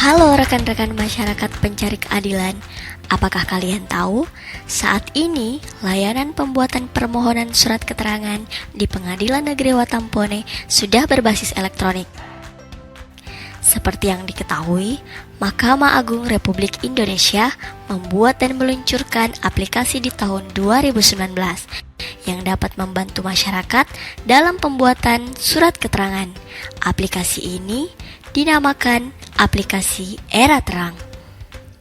Halo rekan-rekan masyarakat pencari keadilan, apakah kalian tahu saat ini layanan pembuatan permohonan surat keterangan di Pengadilan Negeri Watampone sudah berbasis elektronik? Seperti yang diketahui, Mahkamah Agung Republik Indonesia membuat dan meluncurkan aplikasi di tahun 2019 yang dapat membantu masyarakat dalam pembuatan surat keterangan. Aplikasi ini dinamakan aplikasi Era Terang.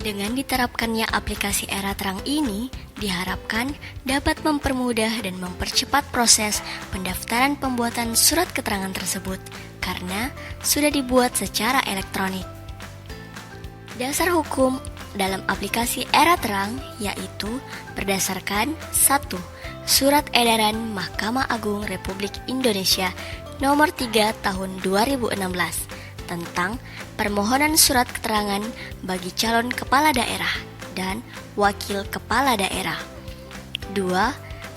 Dengan diterapkannya aplikasi Era Terang ini, diharapkan dapat mempermudah dan mempercepat proses pendaftaran pembuatan surat keterangan tersebut karena sudah dibuat secara elektronik. Dasar hukum dalam aplikasi Era Terang yaitu berdasarkan 1. Surat Edaran Mahkamah Agung Republik Indonesia Nomor 3 Tahun 2016 tentang permohonan surat keterangan bagi calon kepala daerah dan wakil kepala daerah. 2.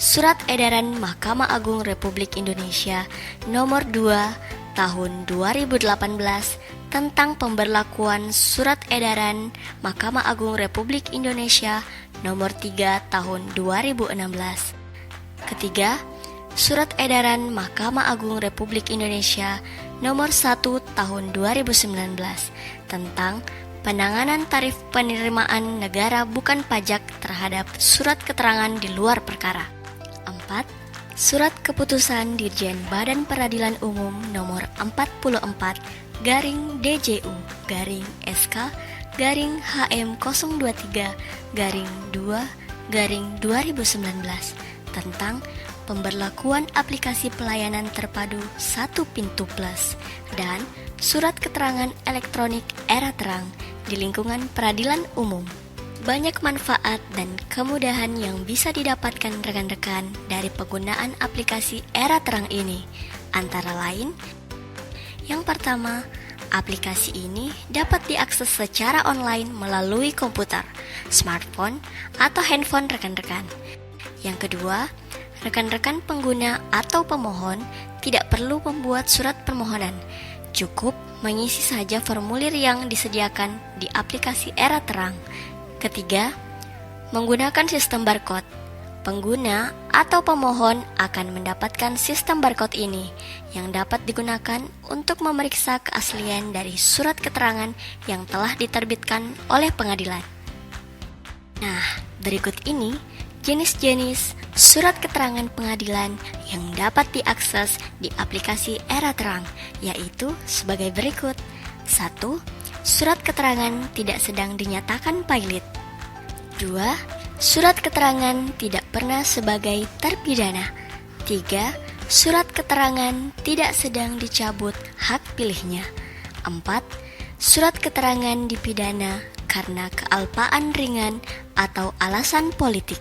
Surat Edaran Mahkamah Agung Republik Indonesia Nomor 2 Tahun 2018 tentang pemberlakuan Surat Edaran Mahkamah Agung Republik Indonesia Nomor 3 Tahun 2016. Ketiga, Surat Edaran Mahkamah Agung Republik Indonesia Nomor 1 Tahun 2019 tentang penanganan tarif penerimaan negara bukan pajak terhadap surat keterangan di luar perkara. 4. Surat Keputusan Dirjen Badan Peradilan Umum Nomor 44-DJU/SK/HM023-2/2019 tentang pemberlakuan aplikasi pelayanan terpadu Satu Pintu Plus dan surat keterangan elektronik Era Terang di lingkungan peradilan umum. Banyak manfaat dan kemudahan yang bisa didapatkan rekan-rekan dari penggunaan aplikasi Era Terang ini. Antara lain, yang pertama, aplikasi ini dapat diakses secara online melalui komputer, smartphone, atau handphone rekan-rekan. Yang kedua, rekan-rekan pengguna atau pemohon tidak perlu membuat surat permohonan. Cukup mengisi saja formulir yang disediakan di aplikasi Era Terang. Ketiga, menggunakan sistem barcode. Pengguna atau pemohon akan mendapatkan sistem barcode ini yang dapat digunakan untuk memeriksa keaslian dari surat keterangan yang telah diterbitkan oleh pengadilan. Nah, berikut ini jenis-jenis surat keterangan pengadilan yang dapat diakses di aplikasi Era Terang, yaitu sebagai berikut. 1. Surat keterangan tidak sedang dinyatakan pailit. 2. Surat keterangan tidak pernah sebagai terpidana. 3. Surat keterangan tidak sedang dicabut hak pilihnya. 4. Surat keterangan dipidana karena kealpaan ringan atau alasan politik.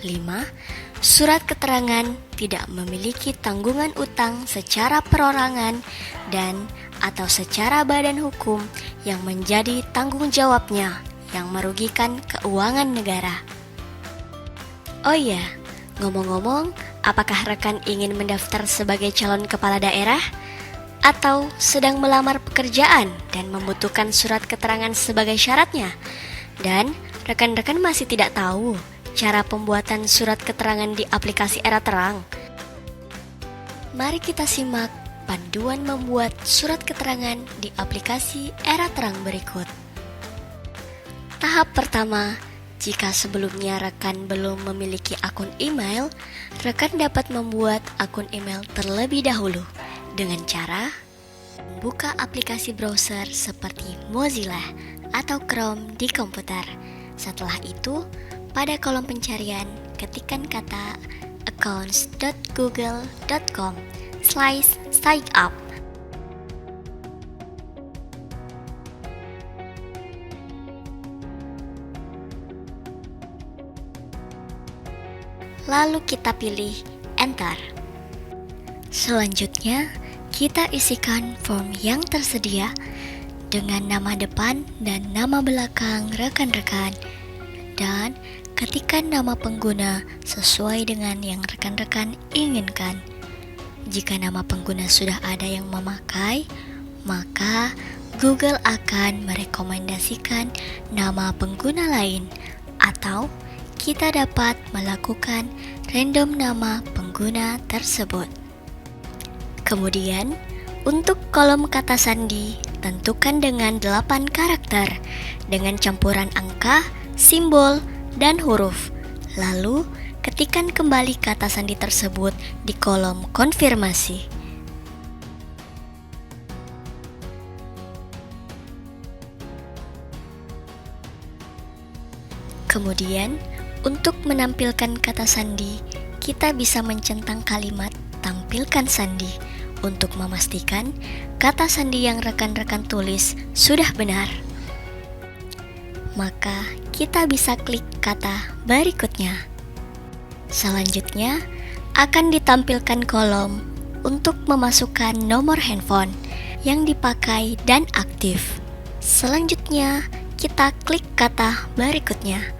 5. Surat keterangan tidak memiliki tanggungan utang secara perorangan dan atau secara badan hukum yang menjadi tanggung jawabnya yang merugikan keuangan negara. Oh iya, ngomong-ngomong, apakah rekan ingin mendaftar sebagai calon kepala daerah? Atau sedang melamar pekerjaan dan membutuhkan surat keterangan sebagai syaratnya? Dan rekan-rekan masih tidak tahu cara pembuatan surat keterangan di aplikasi Era Terang? Mari kita simak panduan membuat surat keterangan di aplikasi Era Terang berikut. Tahap pertama, jika sebelumnya rekan belum memiliki akun email, rekan dapat membuat akun email terlebih dahulu dengan cara membuka aplikasi browser seperti Mozilla atau Chrome di komputer. Setelah itu, pada kolom pencarian, ketikkan kata accounts.google.com/signup. Lalu kita pilih Enter. Selanjutnya, kita isikan form yang tersedia dengan nama depan dan nama belakang rekan-rekan. Dan ketikkan nama pengguna sesuai dengan yang rekan-rekan inginkan. Jika nama pengguna sudah ada yang memakai, maka Google akan merekomendasikan nama pengguna lain, atau kita dapat melakukan random nama pengguna tersebut. Kemudian, untuk kolom kata sandi, tentukan dengan 8 karakter dengan campuran angka, simbol, dan huruf. Lalu, ketikkan kembali kata sandi tersebut di kolom konfirmasi. Kemudian, untuk menampilkan kata sandi, kita bisa mencentang kalimat "tampilkan sandi" untuk memastikan kata sandi yang rekan-rekan tulis sudah benar. Maka, kita bisa klik kata berikutnya. Selanjutnya, akan ditampilkan kolom untuk memasukkan nomor handphone yang dipakai dan aktif. Selanjutnya, kita klik kata berikutnya.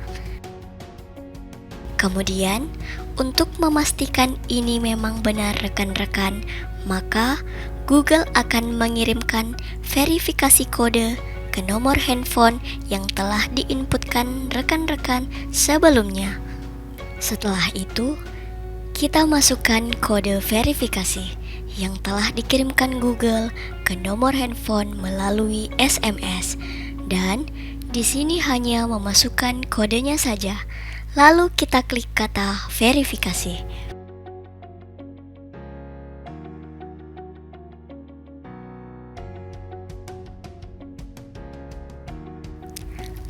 Kemudian, untuk memastikan ini memang benar rekan-rekan, maka Google akan mengirimkan verifikasi kode ke nomor handphone yang telah diinputkan rekan-rekan sebelumnya. Setelah itu, kita masukkan kode verifikasi yang telah dikirimkan Google ke nomor handphone melalui SMS, dan di sini hanya memasukkan kodenya saja. Lalu kita klik kata verifikasi.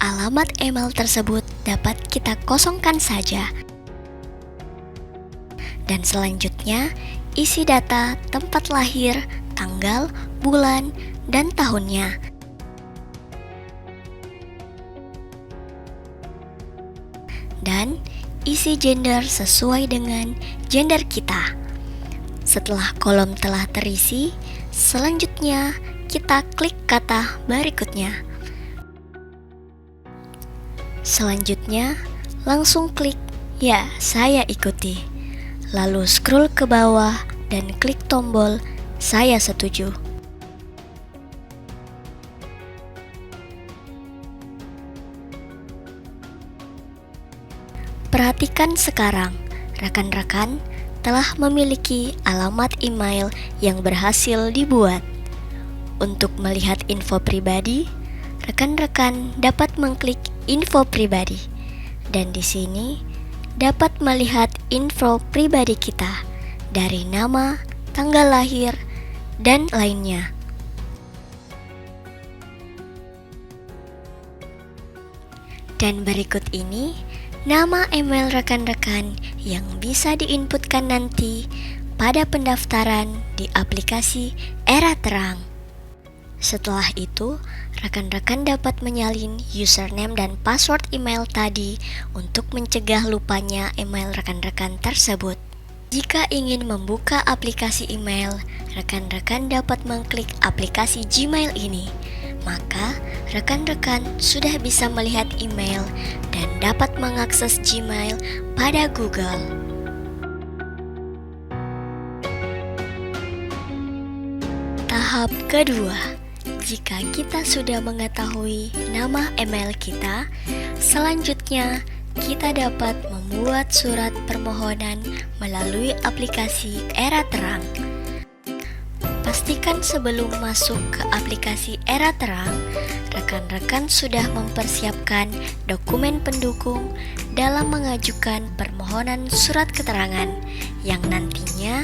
Alamat email tersebut dapat kita kosongkan saja. Dan selanjutnya, isi data tempat lahir, tanggal, bulan, dan tahunnya. Dan isi gender sesuai dengan gender kita. Setelah kolom telah terisi, selanjutnya kita klik kata berikutnya. Selanjutnya, langsung klik "Ya, saya ikuti". Lalu scroll ke bawah dan klik tombol "Saya setuju". Perhatikan sekarang, rekan-rekan telah memiliki alamat email yang berhasil dibuat. Untuk melihat info pribadi, rekan-rekan dapat mengklik info pribadi, dan di sini dapat melihat info pribadi kita dari nama, tanggal lahir, dan lainnya. Dan berikut ini nama email rekan-rekan yang bisa diinputkan nanti pada pendaftaran di aplikasi Era Terang. Setelah itu, rekan-rekan dapat menyalin username dan password email tadi untuk mencegah lupanya email rekan-rekan tersebut. Jika ingin membuka aplikasi email, rekan-rekan dapat mengklik aplikasi Gmail ini. Maka, rekan-rekan sudah bisa melihat email dan dapat mengakses Gmail pada Google. Tahap kedua, jika kita sudah mengetahui nama email kita, selanjutnya kita dapat membuat surat permohonan melalui aplikasi Era Terang. Pastikan sebelum masuk ke aplikasi Era Terang, rekan-rekan sudah mempersiapkan dokumen pendukung dalam mengajukan permohonan surat keterangan yang nantinya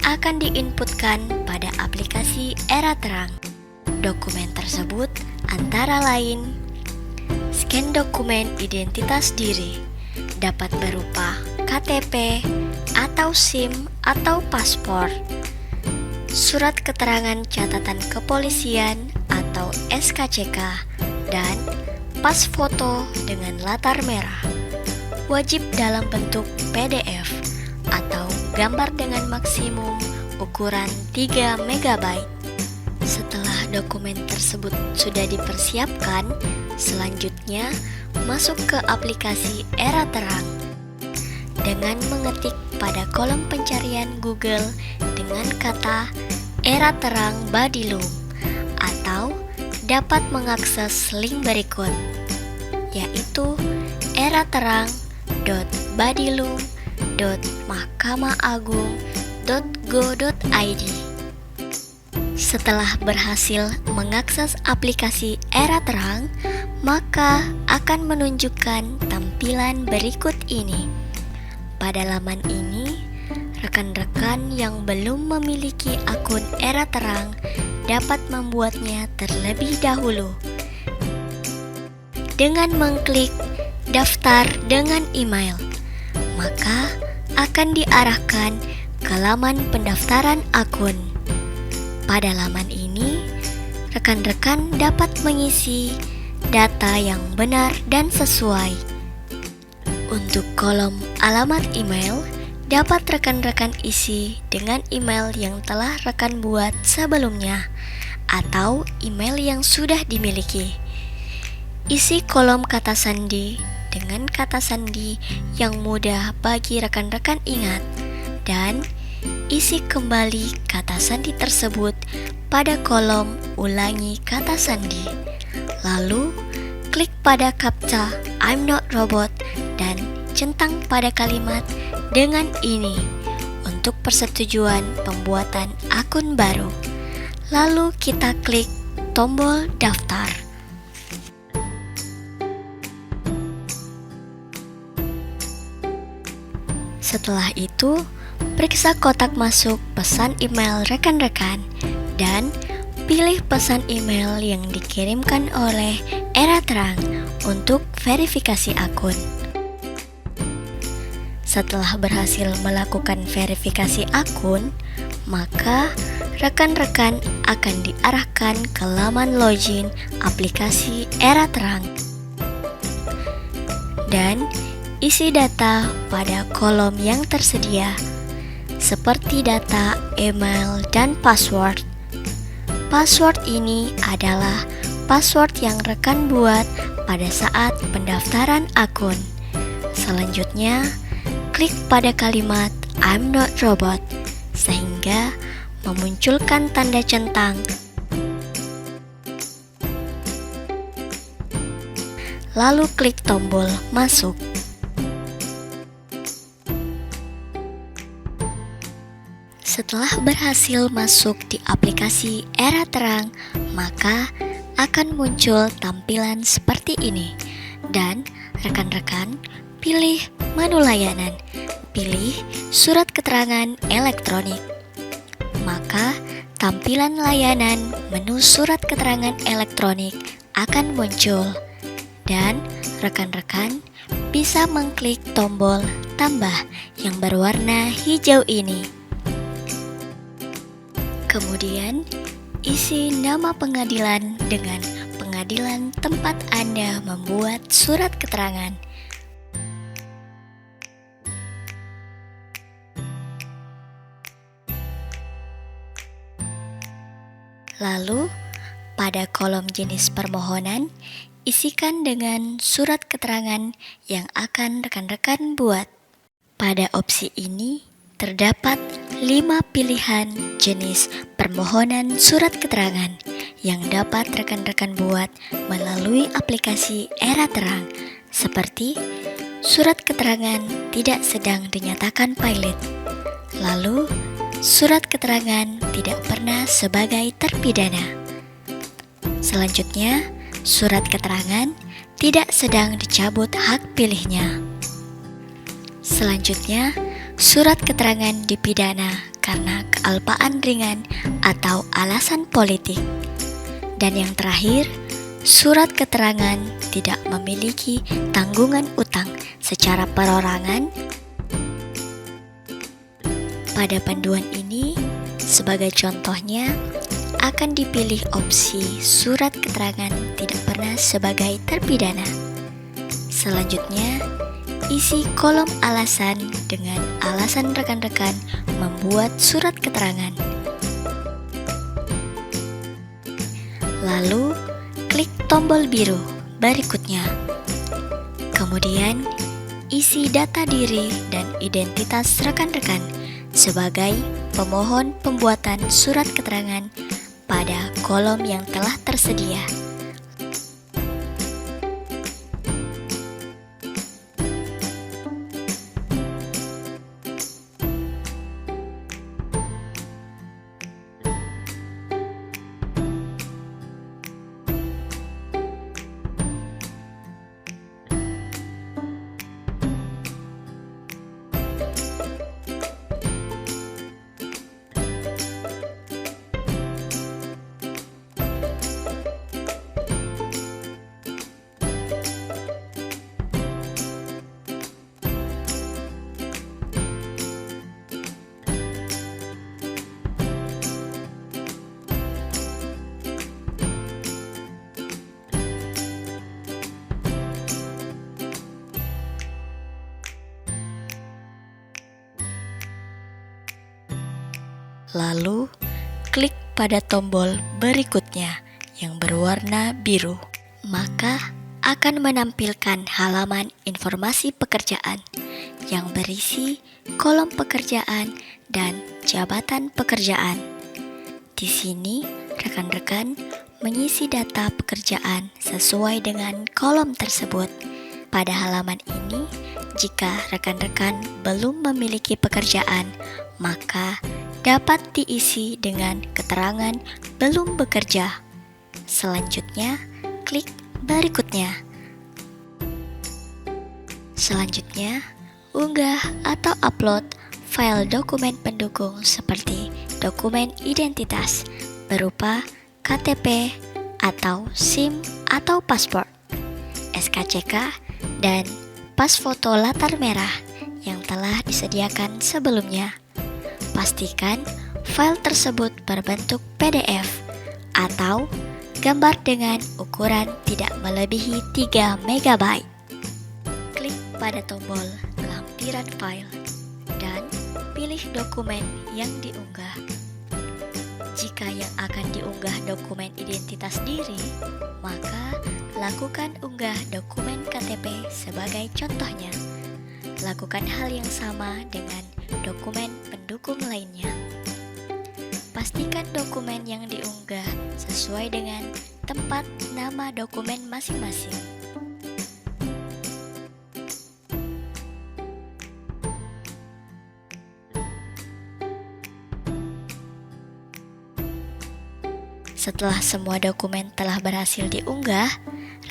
akan diinputkan pada aplikasi Era Terang. Dokumen tersebut antara lain scan dokumen identitas diri, dapat berupa KTP atau SIM atau paspor, surat keterangan catatan kepolisian atau SKCK, dan pas foto dengan latar merah. Wajib dalam bentuk PDF atau gambar dengan maksimum ukuran 3 MB. Setelah dokumen tersebut sudah dipersiapkan, selanjutnya masuk ke aplikasi Era Terang dengan mengetik pada kolom pencarian Google dengan kata Era Terang Badilung, atau dapat mengakses link berikut, yaitu eraterang.badilu.mahkamahAgung.go.id. Setelah berhasil mengakses aplikasi Era Terang, maka akan menunjukkan tampilan berikut ini. Pada laman ini, rekan-rekan yang belum memiliki akun Era Terang dapat membuatnya terlebih dahulu dengan mengklik daftar dengan email. Maka akan diarahkan ke laman pendaftaran akun. Pada laman ini, rekan-rekan dapat mengisi data yang benar dan sesuai. Untuk kolom alamat email, dapat rekan-rekan isi dengan email yang telah rekan buat sebelumnya atau email yang sudah dimiliki. Isi kolom kata sandi dengan kata sandi yang mudah bagi rekan-rekan ingat dan isi kembali kata sandi tersebut pada kolom ulangi kata sandi. Lalu, klik pada captcha I'm not robot dan centang pada kalimat dengan ini untuk persetujuan pembuatan akun baru. Lalu kita klik tombol daftar. Setelah itu, periksa kotak masuk pesan email rekan-rekan dan pilih pesan email yang dikirimkan oleh Era Terang untuk verifikasi akun. Setelah berhasil melakukan verifikasi akun, maka rekan-rekan akan diarahkan ke laman login aplikasi Era Terang dan isi data pada kolom yang tersedia, seperti data email dan password. Password ini adalah password yang rekan buat pada saat pendaftaran akun. Selanjutnya, klik pada kalimat I'm not robot sehingga memunculkan tanda centang. Lalu klik tombol masuk. Setelah berhasil masuk di aplikasi Era Terang, maka akan muncul tampilan seperti ini. Dan rekan-rekan pilih menu layanan, pilih surat keterangan elektronik. Maka tampilan layanan menu surat keterangan elektronik akan muncul. Dan rekan-rekan bisa mengklik tombol tambah yang berwarna hijau ini. Kemudian, isi nama pengadilan dengan pengadilan tempat Anda membuat surat keterangan. Lalu, pada kolom jenis permohonan, isikan dengan surat keterangan yang akan rekan-rekan buat. Pada opsi ini, terdapat 5 pilihan jenis permohonan surat keterangan yang dapat rekan-rekan buat melalui aplikasi Era Terang, seperti surat keterangan tidak sedang dinyatakan pilot, lalu surat keterangan tidak pernah sebagai terpidana. Selanjutnya, surat keterangan tidak sedang dicabut hak pilihnya. Selanjutnya, surat keterangan dipidana karena kealpaan ringan atau alasan politik. Dan yang terakhir, surat keterangan tidak memiliki tanggungan utang secara perorangan. Pada panduan ini, sebagai contohnya, akan dipilih opsi surat keterangan tidak pernah sebagai terpidana. Selanjutnya, isi kolom alasan dengan alasan rekan-rekan membuat surat keterangan. Lalu, klik tombol biru berikutnya. Kemudian, isi data diri dan identitas rekan-rekan sebagai pemohon pembuatan surat keterangan pada kolom yang telah tersedia. Lalu, klik pada tombol berikutnya yang berwarna biru. Maka akan menampilkan halaman informasi pekerjaan yang berisi kolom pekerjaan dan jabatan pekerjaan. Di sini, rekan-rekan mengisi data pekerjaan sesuai dengan kolom tersebut. Pada halaman ini, jika rekan-rekan belum memiliki pekerjaan, maka dapat diisi dengan keterangan belum bekerja. Selanjutnya, klik berikutnya. Selanjutnya, unggah atau upload file dokumen pendukung seperti dokumen identitas berupa KTP atau SIM atau paspor, SKCK, dan pas foto latar merah yang telah disediakan sebelumnya. Pastikan file tersebut berbentuk PDF atau gambar dengan ukuran tidak melebihi 3 MB. Klik pada tombol lampiran file dan pilih dokumen yang diunggah. Jika yang akan diunggah dokumen identitas diri, maka lakukan unggah dokumen KTP sebagai contohnya. Lakukan hal yang sama dengan dokumen pendukung lainnya. Pastikan dokumen yang diunggah sesuai dengan tempat nama dokumen masing-masing. Setelah semua dokumen telah berhasil diunggah,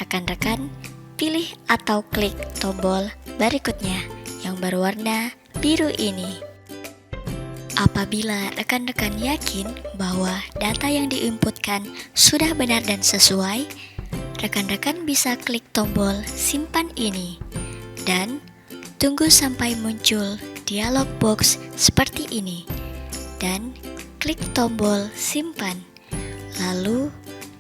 rekan-rekan pilih atau klik tombol berikutnya yang berwarna biru ini. Apabila rekan-rekan yakin bahwa data yang diinputkan sudah benar dan sesuai, rekan-rekan bisa klik tombol simpan ini dan tunggu sampai muncul dialog box seperti ini dan klik tombol simpan. Lalu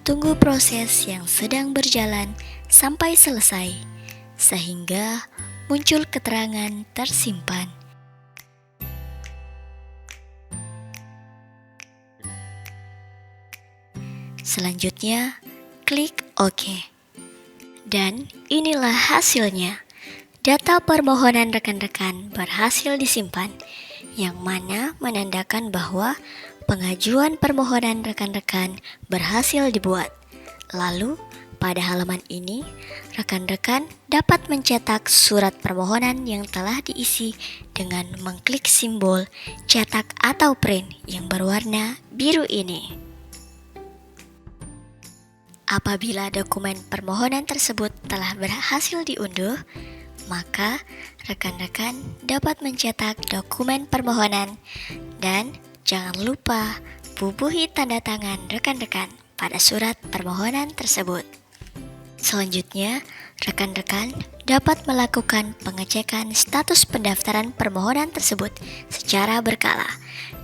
tunggu proses yang sedang berjalan sampai selesai sehingga muncul keterangan tersimpan. Selanjutnya, klik OK. Dan inilah hasilnya. Data permohonan rekan-rekan berhasil disimpan, yang mana menandakan bahwa pengajuan permohonan rekan-rekan berhasil dibuat. Lalu, pada halaman ini, rekan-rekan dapat mencetak surat permohonan yang telah diisi dengan mengklik simbol cetak atau print yang berwarna biru ini. Apabila dokumen permohonan tersebut telah berhasil diunduh, maka rekan-rekan dapat mencetak dokumen permohonan dan jangan lupa bubuhi tanda tangan rekan-rekan pada surat permohonan tersebut. Selanjutnya, rekan-rekan dapat melakukan pengecekan status pendaftaran permohonan tersebut secara berkala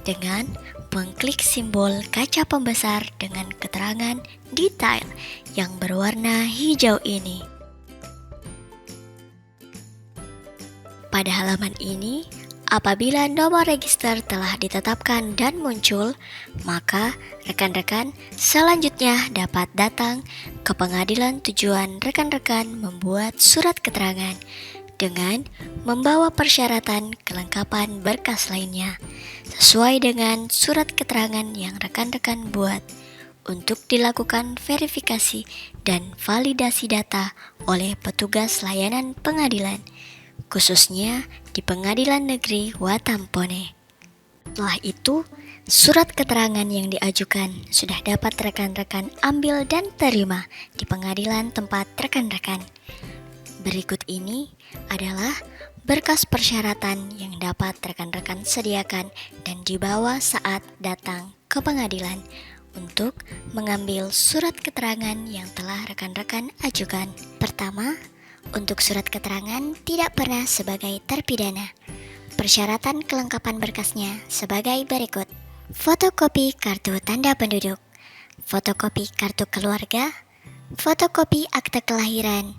dengan mengklik simbol kaca pembesar dengan keterangan detail yang berwarna hijau ini. Pada halaman ini, apabila nomor register telah ditetapkan dan muncul, maka rekan-rekan selanjutnya dapat datang ke pengadilan tujuan rekan-rekan membuat surat keterangan dengan membawa persyaratan kelengkapan berkas lainnya sesuai dengan surat keterangan yang rekan-rekan buat. untuk dilakukan verifikasi dan validasi data oleh petugas layanan pengadilan, khususnya di Pengadilan Negeri Watampone. Setelah itu, surat keterangan yang diajukan sudah dapat rekan-rekan ambil dan terima di pengadilan tempat rekan-rekan. Berikut ini adalah berkas persyaratan yang dapat rekan-rekan sediakan dan dibawa saat datang ke pengadilan untuk mengambil surat keterangan yang telah rekan-rekan ajukan. Pertama, untuk surat keterangan tidak pernah sebagai terpidana. Persyaratan kelengkapan berkasnya sebagai berikut: fotokopi kartu tanda penduduk, fotokopi kartu keluarga, fotokopi akte kelahiran,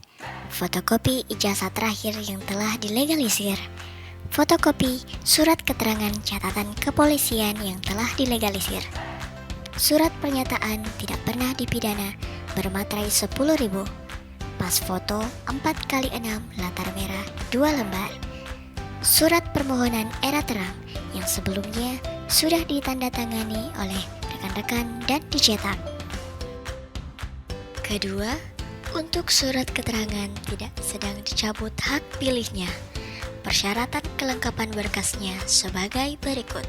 fotokopi ijazah terakhir yang telah dilegalisir, fotokopi surat keterangan catatan kepolisian yang telah dilegalisir, surat pernyataan tidak pernah dipidana bermaterai 10.000, pas foto 4x6 latar merah 2 lembar, surat permohonan era terang yang sebelumnya sudah ditandatangani oleh rekan-rekan dan dicetak. Kedua, untuk surat keterangan tidak sedang dicabut hak pilihnya, persyaratan kelengkapan berkasnya sebagai berikut: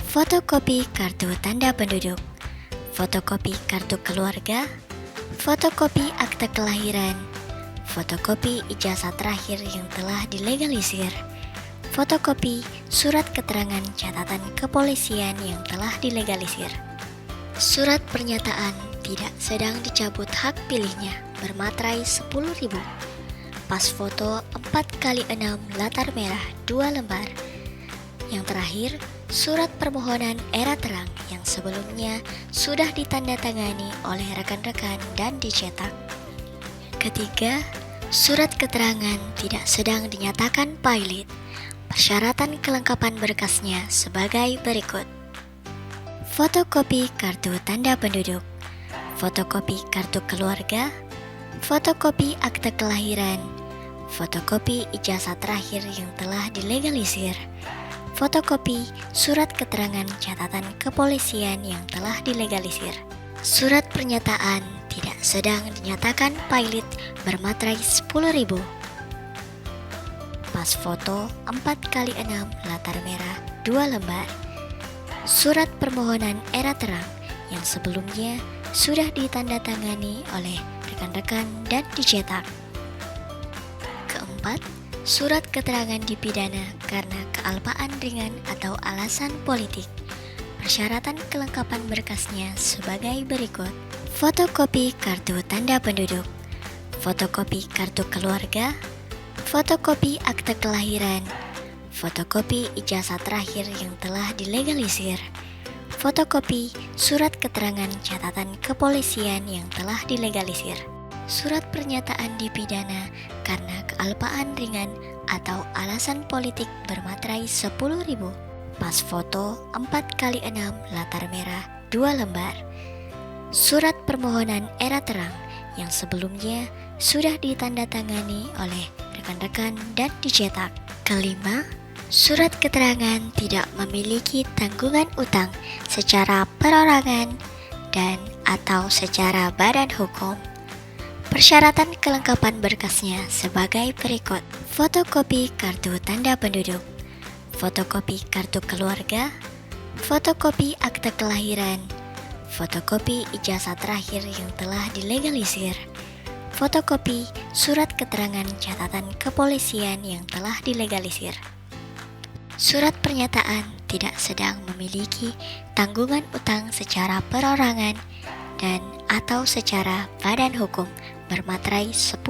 fotokopi kartu tanda penduduk, fotokopi kartu keluarga, fotokopi akte kelahiran, fotokopi ijazah terakhir yang telah dilegalisir, fotokopi surat keterangan catatan kepolisian yang telah dilegalisir, surat pernyataan tidak sedang dicabut hak pilihnya bermaterai 10.000, pas foto 4x6 latar merah 2 lembar. Yang terakhir, surat permohonan era terang yang sebelumnya sudah ditandatangani oleh rekan-rekan dan dicetak. Ketiga, surat keterangan tidak sedang dinyatakan valid. Persyaratan kelengkapan berkasnya sebagai berikut: fotokopi kartu tanda penduduk, fotokopi kartu keluarga, fotokopi akte kelahiran, fotokopi ijazah terakhir yang telah dilegalisir, fotokopi surat keterangan catatan kepolisian yang telah dilegalisir, surat pernyataan tidak sedang dinyatakan valid bermaterai 10.000, pas foto 4x6 latar merah 2 lembar, surat permohonan era terang yang sebelumnya sudah ditandatangani oleh rekan-rekan dan dicetak. Keempat, surat keterangan dipidana karena kealpaan ringan atau alasan politik. Persyaratan kelengkapan berkasnya sebagai berikut: fotokopi kartu tanda penduduk, fotokopi kartu keluarga, fotokopi akte kelahiran, fotokopi ijazah terakhir yang telah dilegalisir, fotokopi surat keterangan catatan kepolisian yang telah dilegalisir, surat pernyataan dipidana karena kealpaan ringan atau alasan politik bermaterai 10.000, pas foto 4x6 latar merah 2 lembar, surat permohonan era terang yang sebelumnya sudah ditandatangani oleh rekan-rekan dan dicetak. Kelima, surat keterangan tidak memiliki tanggungan utang secara perorangan dan atau secara badan hukum. Persyaratan kelengkapan berkasnya sebagai berikut: fotokopi kartu tanda penduduk, fotokopi kartu keluarga, fotokopi akte kelahiran, fotokopi ijazah terakhir yang telah dilegalisir, fotokopi surat keterangan catatan kepolisian yang telah dilegalisir, surat pernyataan tidak sedang memiliki tanggungan utang secara perorangan dan atau secara badan hukum bermaterai 10.000,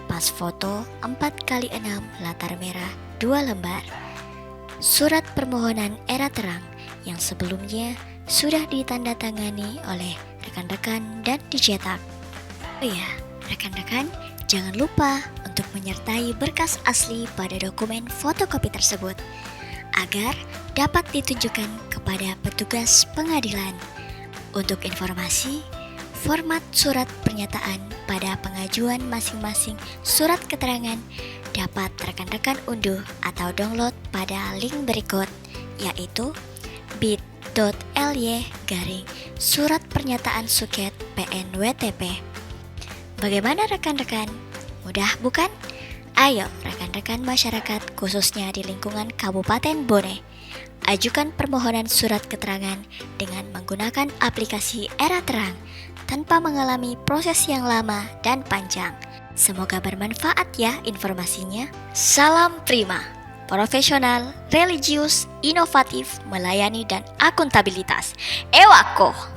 pas foto 4x6 latar merah 2 lembar, surat permohonan era terang yang sebelumnya sudah ditandatangani oleh rekan-rekan dan dicetak. Oh ya, rekan-rekan, jangan lupa untuk menyertai berkas asli pada dokumen fotokopi tersebut agar dapat ditunjukkan kepada petugas pengadilan. Untuk informasi, format surat pernyataan pada pengajuan masing-masing surat keterangan dapat rekan-rekan unduh atau download pada link berikut, yaitu bit Surat Pernyataan Suket PNWTP. Bagaimana rekan-rekan? Mudah bukan? Ayo rekan-rekan masyarakat khususnya di lingkungan Kabupaten Bone, ajukan permohonan surat keterangan dengan menggunakan aplikasi Era Terang tanpa mengalami proses yang lama dan panjang. Semoga bermanfaat ya informasinya. Salam Prima, profesional, religius, inovatif, melayani dan akuntabilitas. Ewako!